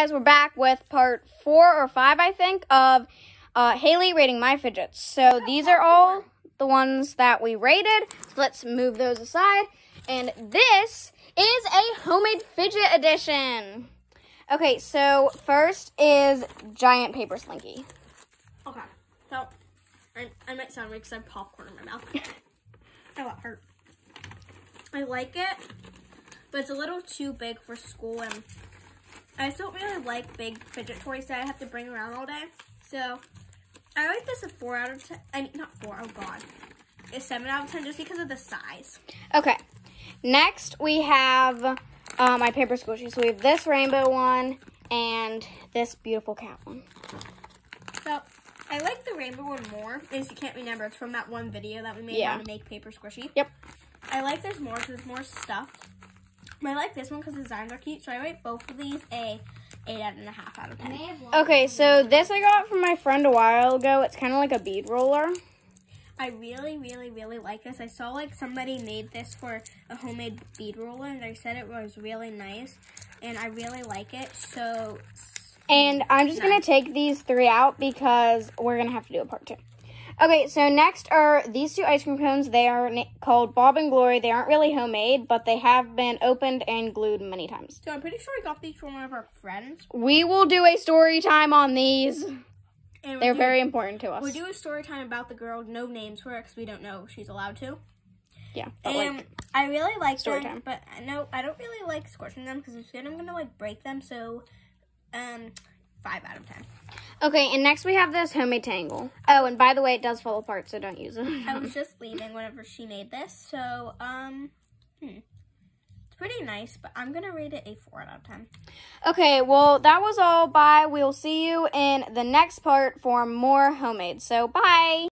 Guys, we're back with part 4 or 5, I think, of Haley rating my fidgets. So these are all the ones that we rated. So let's move those aside. And this is a homemade fidget edition. Okay, so first is Giant Paper Slinky. Okay, so I might sound weird because I have popcorn in my mouth. Oh, that hurt. I like it, but it's a little too big for school, and I just don't really like big fidget toys that I have to bring around all day. So I like this a 4 out of 10. I mean, not 4, oh god. It's 7 out of 10 just because of the size. Okay, next we have my paper squishy. So we have this rainbow one and this beautiful cat one. So I like the rainbow one more. As you can't remember, it's from that one video that we made how to make paper squishy. Yep. I like this more because it's more stuffed. But I like this one because the designs are cute, so I rate both of these a 8.5 out of 10. Okay, so this I got from my friend a while ago. It's kind of like a bead roller. I really, really, really like this. I saw like somebody made this for a homemade bead roller, and they said it was really nice, and I really like it. So, and I'm just gonna take these 3 out because we're gonna have to do a part 2. Okay, so next are these 2 ice cream cones. They are called Bob and Glory. They aren't really homemade, but they have been opened and glued many times. So I'm pretty sure we got these from one of our friends. We will do a story time on these. And they're very important to us. We'll do a story time about the girl. No names for her because we don't know if she's allowed to. Yeah. And like, I really like story them, time. but no, I don't really like squishing them because instead I'm gonna like break them. So, 5 out of 10. Okay, and next we have this homemade tangle. Oh, and by the way, it does fall apart, so don't use it. I was just leaving whenever she made this, so it's pretty nice, but I'm gonna rate it a 4 out of 10. Okay, well that was all. Bye. We'll see you in the next part for more homemade. So bye.